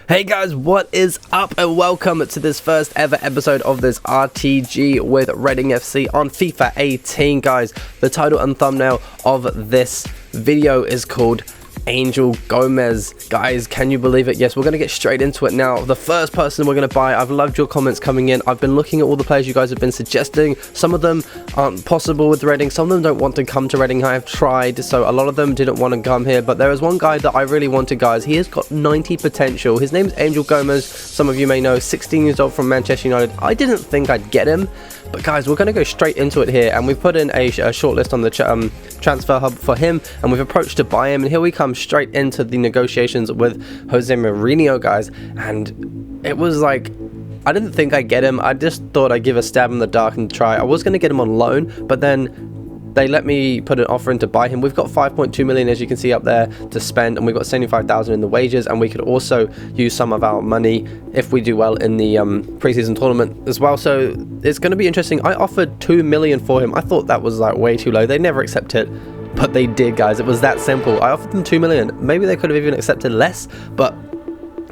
Hey guys, what is up and welcome to this first ever episode of this RTG with Reading FC on FIFA 18. Guys, the title and thumbnail of this video is called Angel Gomez. Guys, can you believe it? Yes, we're going to get straight into it now. The first person we're going to buy, I've loved your comments coming in. I've been looking at all the players you guys have been suggesting. Some of them aren't possible with Reading. Some of them don't want to come to Reading. I have tried, so a lot of them didn't want to come here, but there is one guy that I really wanted, guys. He has got 90 potential. His name's Angel Gomez. Some of you may know, 16 years old from Manchester United. I didn't think I'd get him, but guys, we're going to go straight into it here, and we've put in a shortlist on the transfer hub for him, and we've approached to buy him, and here we come straight into the negotiations with Jose Mourinho, guys. And it was like, I didn't think I'd get him. I just thought I'd give a stab in the dark and try. I was going to get him on loan, but then they let me put an offer in to buy him. We've got 5.2 million, as you can see up there, to spend, and we've got 75,000 in the wages, and we could also use some of our money if we do well in the preseason tournament as well. So it's going to be interesting. I offered 2 million for him. I thought that was like way too low. They never accept it, but they did, guys. It was that simple. I offered them 2 million. Maybe they could have even accepted less, but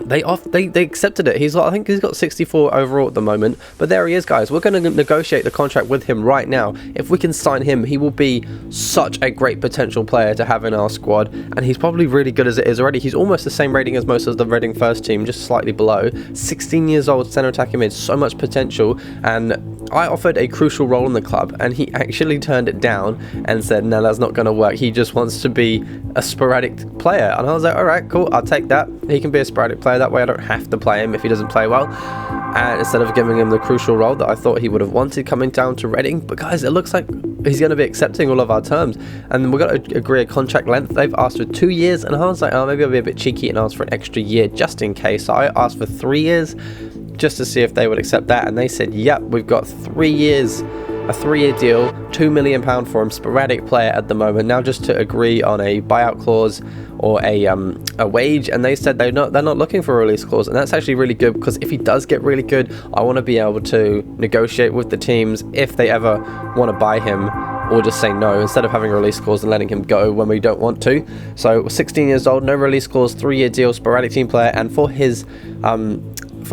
they accepted it. I think he's got 64 overall at the moment, but there he is, guys. We're going to negotiate the contract with him right now. If we can sign him, he will be such a great potential player to have in our squad, and he's probably really good as it is already. He's almost the same rating as most of the Reading first team, just slightly below. 16 years old, centre attacking mid, so much potential, and I offered a crucial role in the club, and he actually turned it down and said, no, that's not going to work. He just wants to be a sporadic player. And I was like, all right, cool, I'll take that. He can be a sporadic player. That way I don't have to play him if he doesn't play well. And instead of giving him the crucial role that I thought he would have wanted coming down to Reading. But guys, it looks like he's going to be accepting all of our terms, and we're going to agree a contract length. They've asked for 2 years, and I was like, oh, maybe I'll be a bit cheeky and ask for an extra year just in case. So I asked for 3 years just to see if they would accept that, and they said, yep, we've got 3 years, a 3-year deal, £2 million for him, sporadic player at the moment. Now just to agree on a buyout clause or a wage, and they said they're not looking for a release clause, and that's actually really good, because if he does get really good, I want to be able to negotiate with the teams if they ever want to buy him, or just say no instead of having a release clause and letting him go when we don't want to. So 16 years old, no release clause, 3-year deal, sporadic team player, and for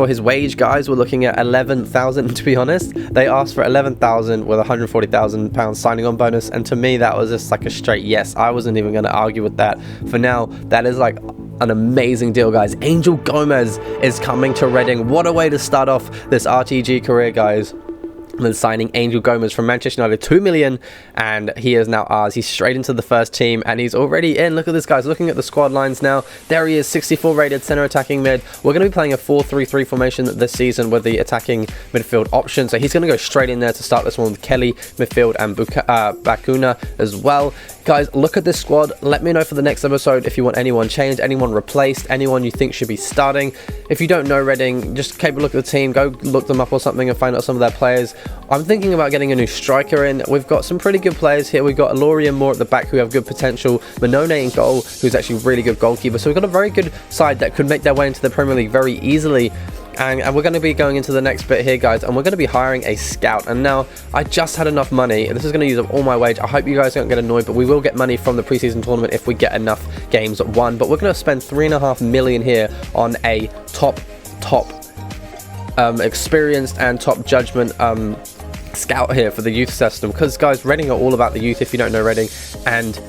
his wage, guys, we're looking at 11,000. To be honest, they asked for 11,000 with 140,000 pounds signing on bonus, and to me that was just like a straight yes. I wasn't even going to argue with that. For now, that is like an amazing deal, guys. Angel Gomez is coming to Reading. What a way to start off this RTG career, guys. And then signing Angel Gomez from Manchester United, 2 million, and he is now ours. He's straight into the first team, and he's already in. Look at this, guys. Looking at the squad lines now, there he is, 64 rated, center attacking mid. We're going to be playing a 4-3-3 formation this season with the attacking midfield option, so he's going to go straight in there to start this one with Kelly midfield and Bakuna as well. Guys, look at this squad. Let me know for the next episode if you want anyone changed, anyone replaced, anyone you think should be starting. If you don't know Reading, just keep a look at the team, go look them up or something and find out some of their players. I'm thinking about getting a new striker in. We've got some pretty good players here. We've got Aloria and Moore at the back who have good potential. Manone in goal, who's actually a really good goalkeeper. So we've got a very good side that could make their way into the Premier League very easily. And we're going to be going into the next bit here, guys, and we're going to be hiring a scout. And now I just had enough money. This is going to use up all my wage. I hope you guys don't get annoyed, but we will get money from the preseason tournament if we get enough games won. But we're going to spend 3.5 million here on a top experienced and top judgment scout here for the youth system, because guys, Reading are all about the youth if you don't know Reading, and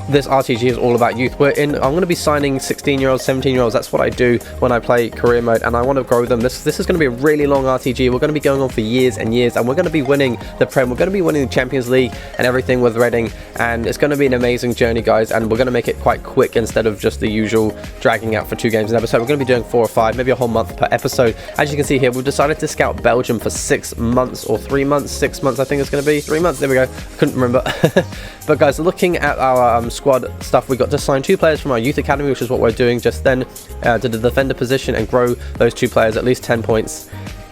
this RTG is all about youth. I'm going to be signing 16-year-olds, 17-year-olds. That's what I do when I play career mode, and I want to grow them. This is going to be a really long RTG. We're going to be going on for years and years, and we're going to be winning the Prem. We're going to be winning the Champions League and everything with Reading, and it's going to be an amazing journey, guys, and we're going to make it quite quick instead of just the usual dragging out for 2 games an episode. We're going to be doing 4 or 5, maybe a whole month per episode. As you can see here, we've decided to scout Belgium for 6 months or 3 months, 6 months, I think it's going to be 3 months. There we go. I couldn't remember. But guys, looking at our squad stuff, we got to sign 2 players from our youth academy, which is what we're doing just then, to the defender position, and grow those 2 players at least 10 points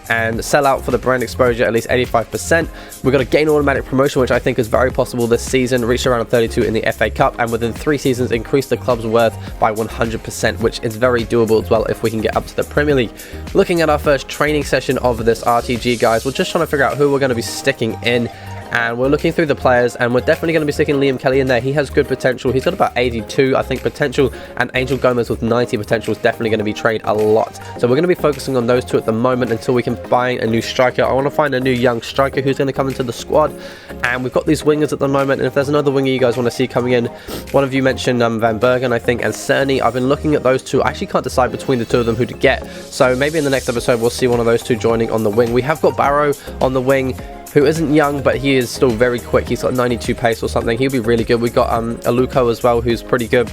and sell out for the brand exposure at least 85%. We're going to gain automatic promotion, which I think is very possible this season, reach around 32 in the FA Cup, and within 3 seasons increase the club's worth by 100%, which is very doable as well if we can get up to the Premier League. Looking at our first training session of this RTG, guys, we're just trying to figure out who we're going to be sticking in, and we're looking through the players, and we're definitely going to be sticking Liam Kelly in there. He has good potential. He's got about 82, I think, potential, and Angel Gomez with 90 potential is definitely going to be traded a lot. So we're going to be focusing on those two at the moment until we can find a new striker. I want to find a new young striker who's going to come into the squad, and we've got these wingers at the moment, and if there's another winger you guys want to see coming in, one of you mentioned Van Bergen, I think, and Cerny. I've been looking at those two. I actually can't decide between the two of them who to get, so maybe in the next episode we'll see one of those two joining on the wing. We have got Barrow on the wing, who isn't young, but he is still very quick. He's got 92 pace or something. He'll be really good. We've got Aluko as well, who's pretty good.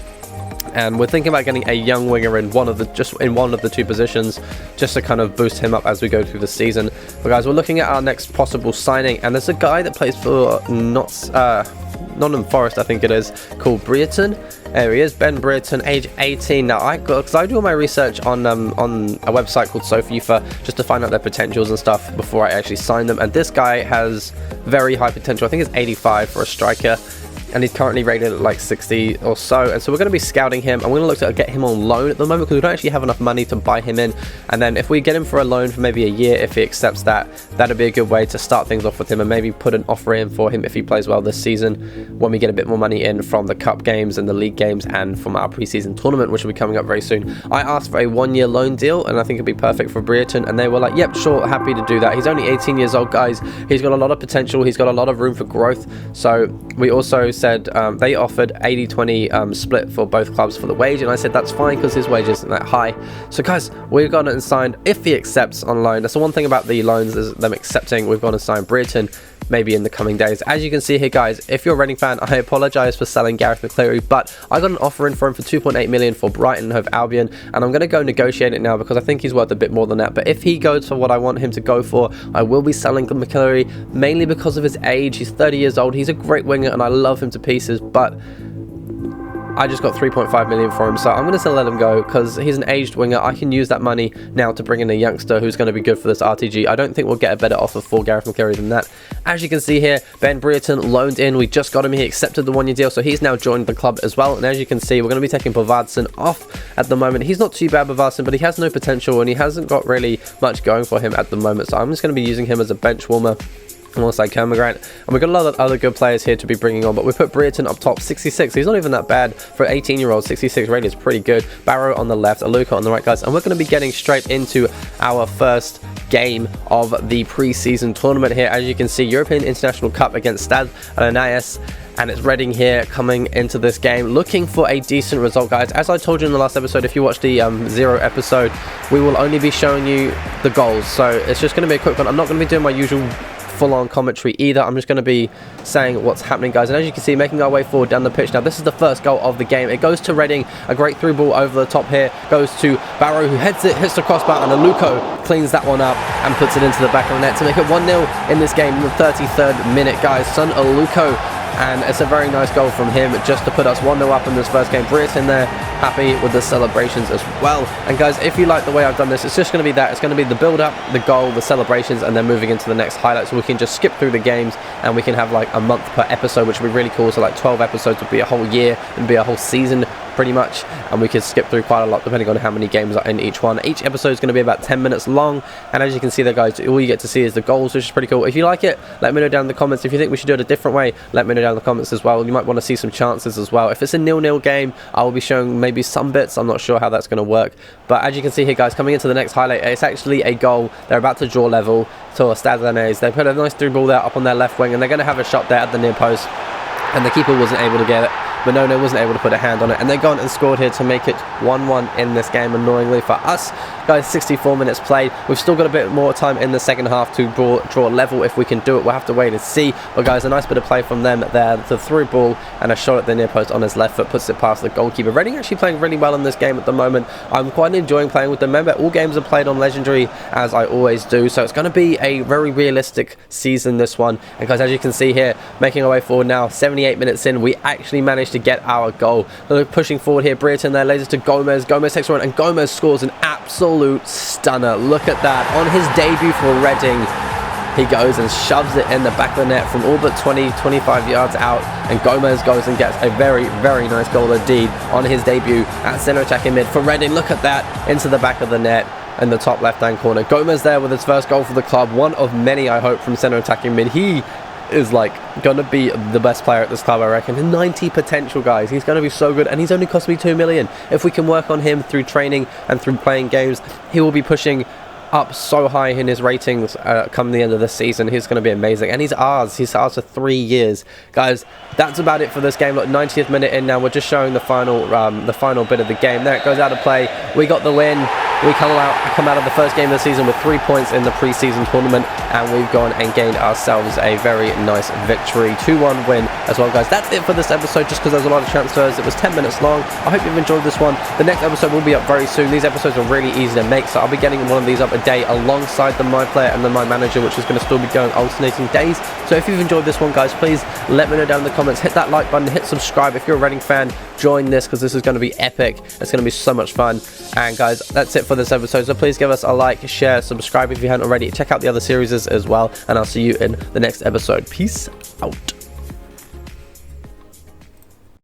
And we're thinking about getting a young winger in one of the two positions, just to kind of boost him up as we go through the season. But guys, we're looking at our next possible signing, and there's a guy that plays for Nottingham Forest, I think it is, called Brereton. There he is, Ben Brereton, age 18. Now, because I do all my research on a website called SoFIFA, just to find out their potentials and stuff before I actually sign them. And this guy has very high potential. I think it's 85 for a striker, and he's currently rated at like 60 or so. And so we're going to be scouting him, and we're going to look to get him on loan at the moment because we don't actually have enough money to buy him in. And then if we get him for a loan for maybe a year, if he accepts that, that'd be a good way to start things off with him, and maybe put an offer in for him if he plays well this season when we get a bit more money in from the cup games and the league games and from our preseason tournament, which will be coming up very soon. I asked for a 1-year loan deal, and I think it'd be perfect for Brereton, and they were like, yep, sure, happy to do that. He's only 18 years old, guys. He's got a lot of potential. He's got a lot of room for growth. So we also said they offered 80-20 split for both clubs for the wage, and I said that's fine because his wage isn't that high. So guys, we've gone and signed, if he accepts on loan, that's the one thing about the loans is them accepting. We've gone and signed Brereton maybe in the coming days. As you can see here, guys, if you're a Reading fan, I apologise for selling Gareth McCleary, but I got an offer in for him for 2.8 million for Brighton and Hove Albion, and I'm going to go negotiate it now because I think he's worth a bit more than that. But if he goes for what I want him to go for, I will be selling McCleary, mainly because of his age. He's 30 years old. He's a great winger and I love him to pieces, but I just got 3.5 million for him, so I'm going to let him go because he's an aged winger. I can use that money now to bring in a youngster who's going to be good for this RTG. I don't think we'll get a better offer for Gareth McCleary than that. As you can see here, Ben Brereton loaned in. We just got him. He accepted the 1-year deal, so he's now joined the club as well. And as you can see, we're going to be taking Bavardson off at the moment. He's not too bad, Bavardson, but he has no potential and he hasn't got really much going for him at the moment. So I'm just going to be using him as a bench warmer alongside Kermogrant, and we've got a lot of other good players here to be bringing on, but we put Brereton up top, 66. He's not even that bad for an 18-year-old. 66 rated is pretty good. Barrow on the left, Aluka on the right, guys, and we're going to be getting straight into our first game of the pre-season tournament here. As you can see, European International Cup against Stade Rennais, and it's Reading here coming into this game looking for a decent result, guys. As I told you in the last episode, if you watched the 0 episode, we will only be showing you the goals, so it's just going to be a quick one. I'm not going to be doing my usual full-on commentary either. I'm just going to be saying what's happening, guys. And as you can see, making our way forward down the pitch now, this is the first goal of the game. It goes to Reading, a great through ball over the top here, goes to Barrow, who heads it, hits the crossbar, and Aluko cleans that one up and puts it into the back of the net to make it 1-0 in this game in the 33rd minute, guys. Son Aluko, and it's a very nice goal from him just to put us 1-0 up in this first game. Brereton there, happy with the celebrations as well. And guys, if you like the way I've done this, it's just going to be that. It's going to be the build-up, the goal, the celebrations, and then moving into the next highlight, so we can just skip through the games and we can have like a month per episode, which would be really cool. So like 12 episodes would be a whole year and be a whole season pretty much, and we could skip through quite a lot depending on how many games are in each one. Each episode is going to be about 10 minutes long, and as you can see there, guys, all you get to see is the goals, which is pretty cool. If you like it, let me know down in the comments. If you think we should do it a different way, let me know down in the comments as well. You might want to see some chances as well. If it's a 0-0 game, I will be showing maybe some bits. I'm not sure how that's going to work, but as you can see here, guys, coming into the next highlight, it's actually a goal. They're about to draw level to Stade Rennais. They put a nice through ball there up on their left wing, and they're going to have a shot there at the near post, and the keeper wasn't able to get it. Manono wasn't able to put a hand on it, and they've gone and scored here to make it 1-1 in this game, annoyingly for us. Guys, 64 minutes played. We've still got a bit more time in the second half to draw level if we can do it. We'll have to wait and see. But guys, a nice bit of play from them there. The through ball and a shot at the near post on his left foot puts it past the goalkeeper. Reading actually playing really well in this game at the moment. I'm quite enjoying playing with them. Remember, all games are played on Legendary, as I always do, so it's going to be a very realistic season, this one. And guys, as you can see here, making our way forward now, 78 minutes in, we actually managed to get our goal. Pushing forward here, Brereton there, lays it to Gomez. Gomez takes one, and Gomez scores an absolute stunner. Look at that. On his debut for Reading, he goes and shoves it in the back of the net from all but 20-25 yards out, and Gomez goes and gets a very, very nice goal indeed on his debut at centre attacking mid for Reading. Look at that, into the back of the net in the top left hand corner. Gomez there with his first goal for the club, one of many, I hope, from centre attacking mid. He is like going to be the best player at this club, I reckon. 90 potential, guys. He's going to be so good, and he's only cost me 2 million. If we can work on him through training and through playing games, he will be pushing up so high in his ratings come the end of the season. He's going to be amazing, and he's ours for 3 years, guys. That's about it for this game. Look, 90th minute in now. We're just showing the final bit of the game. There it goes out of play. We got the win. We come out of the first game of the season with 3 points in the preseason tournament, and we've gone and gained ourselves a very nice victory. 2-1 win as well, guys. That's it for this episode, just because there's a lot of transfers. It was 10 minutes long. I hope you've enjoyed this one. The next episode will be up very soon. These episodes are really easy to make, so I'll be getting one of these up a day alongside the My Player and the My Manager, which is going to still be going alternating days. So if you've enjoyed this one, guys, please let me know down in the comments. Hit that like button, hit subscribe. If you're a Reading fan, join this, because this is going to be epic. It's going to be so much fun. And guys, that's it for this episode, so please give us a like, share, subscribe if you haven't already. Check out the other series as well, and I'll see you in the next episode. Peace out.